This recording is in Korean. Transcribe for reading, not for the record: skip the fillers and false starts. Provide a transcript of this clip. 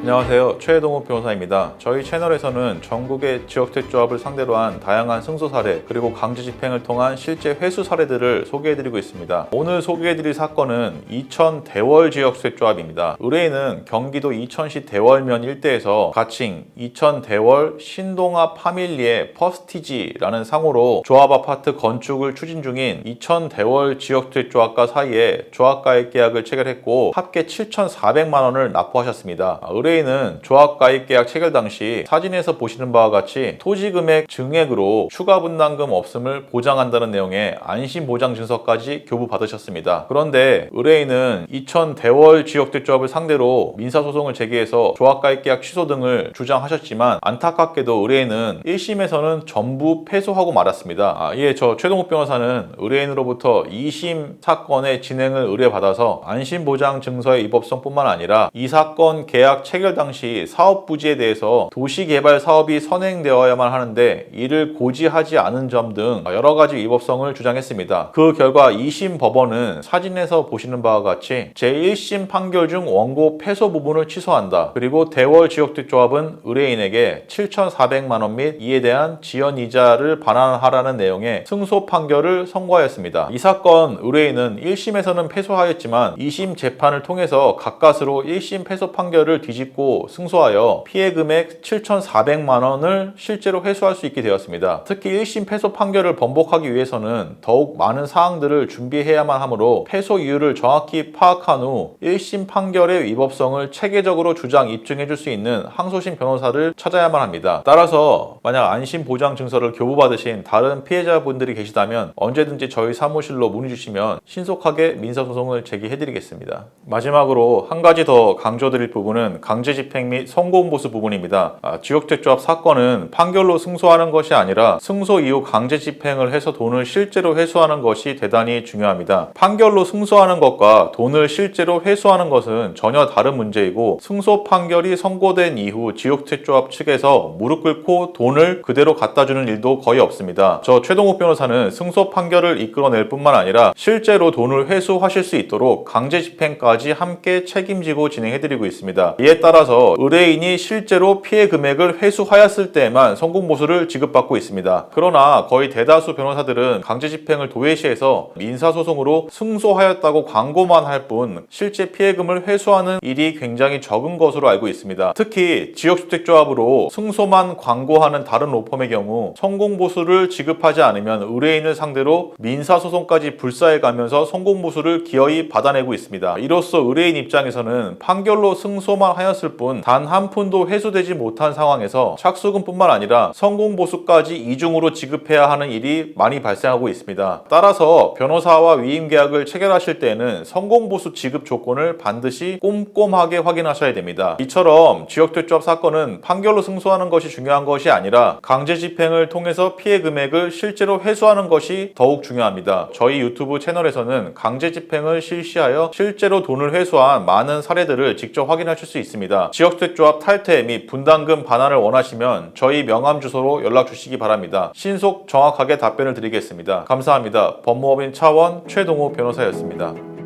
안녕하세요. 최동욱 변호사입니다. 저희 채널에서는 전국의 지역택조합을 상대로 한 다양한 승소 사례 그리고 강제 집행을 통한 실제 회수 사례들을 소개해드리고 있습니다. 오늘 소개해드릴 사건은 이천 대월 지역택조합입니다. 의뢰인은 경기도 이천시 대월면 일대에서 가칭 이천 대월 신동아 파밀리의 퍼스티지라는 상호로 조합 아파트 건축을 추진 중인 이천 대월 지역택조합과 사이에 조합가입 계약을 체결했고 합계 7,400만 원을 납부하셨습니다. 의뢰인은 조합가입 계약 체결 당시 사진에서 보시는 바와 같이 토지금액 증액으로 추가 분담금 없음을 보장한다는 내용의 안심보장증서까지 교부받으셨습니다. 그런데 의뢰인은 이천 대월 지역택조합을 상대로 민사소송을 제기해서 조합가입 계약 취소 등을 주장하셨지만 안타깝게도 의뢰인은 1심에서는 전부 패소하고 말았습니다. 이에 저 최동욱 변호사는 의뢰인으로부터 2심 사건의 진행을 의뢰받아서 안심보장증서의 위법성뿐만 아니라 이 사건 계약 체결 당시 사업 부지에 대해서 도시개발 사업이 선행되어야만 하는데 이를 고지하지 않은 점 등 여러 가지 위법성을 주장했습니다. 그 결과 2심 법원은 사진에서 보시는 바와 같이 제1심 판결 중 원고 패소 부분을 취소한다. 그리고 대월 지역택조합은 의뢰인에게 7,400만 원 및 이에 대한 지연이자를 반환하라는 내용의 승소 판결을 선고하였습니다. 이 사건 의뢰인은 1심에서는 패소하였지만 2심 재판을 통해서 가까스로 1심 패소 판결을 뒤집고 승소하여 피해 금액 7,400만 원을 실제로 회수할 수 있게 되었습니다. 특히 1심 패소 판결을 번복하기 위해서는 더욱 많은 사항들을 준비해야만 하므로 패소 이유를 정확히 파악한 후 1심 판결의 위법성을 체계적으로 주장 입증해 줄 수 있는 항소심 변호사를 찾아야만 합니다. 따라서 만약 안심보장증서를 교부받으신 다른 피해자분들이 계시다면 언제든지 저희 사무실로 문의 주시면 신속하게 민사소송을 제기해드리겠습니다. 마지막으로 한 가지 더 강조드릴 부분은 강제집행 및 성공보수 부분입니다. 지역택조합 사건은 판결로 승소하는 것이 아니라 승소 이후 강제집행을 해서 돈을 실제로 회수하는 것이 대단히 중요합니다. 판결로 승소하는 것과 돈을 실제로 회수하는 것은 전혀 다른 문제이고 승소 판결이 선고된 이후 지역택조합 측에서 무릎 꿇고 돈을 그대로 갖다주는 일도 거의 없습니다. 저 최동욱 변호사는 승소 판결을 이끌어낼 뿐만 아니라 실제로 돈을 회수하실 수 있도록 강제집행까지 함께 책임지고 진행해드리고 있습니다. 이에 따라서 의뢰인이 실제로 피해 금액을 회수하였을 때에만 성공보수를 지급받고 있습니다. 그러나 거의 대다수 변호사들은 강제집행을 도외시해서 민사소송으로 승소하였다고 광고만 할 뿐 실제 피해금을 회수하는 일이 굉장히 적은 것으로 알고 있습니다. 특히 지역주택조합으로 승소만 광고하는 다른 로펌의 경우 성공보수를 지급하지 않으면 의뢰인을 상대로 민사소송까지 불사해가면서 성공보수를 기어이 받아내고 있습니다. 이로써 의뢰인 입장에서는 판결로 승소만 하였을 뿐 단 한 푼도 회수되지 못한 상황에서 착수금뿐만 아니라 성공보수까지 이중으로 지급해야 하는 일이 많이 발생하고 있습니다. 따라서 변호사와 위임계약을 체결하실 때에는 성공보수 지급 조건을 반드시 꼼꼼하게 확인하셔야 됩니다. 이처럼 지역택조합 사건은 판결로 승소하는 것이 중요한 것이 아니라 강제집행을 통해서 피해 금액을 실제로 회수하는 것이 더욱 중요합니다. 저희 유튜브 채널에서는 강제집행을 실시하여 실제로 돈을 회수한 많은 사례들을 직접 확인하실 수 있습니다. 지역택조합 탈퇴 및 분담금 반환을 원하시면 저희 명함 주소로 연락 주시기 바랍니다. 신속 정확하게 답변을 드리겠습니다. 감사합니다. 법무법인 차원 최동욱 변호사였습니다.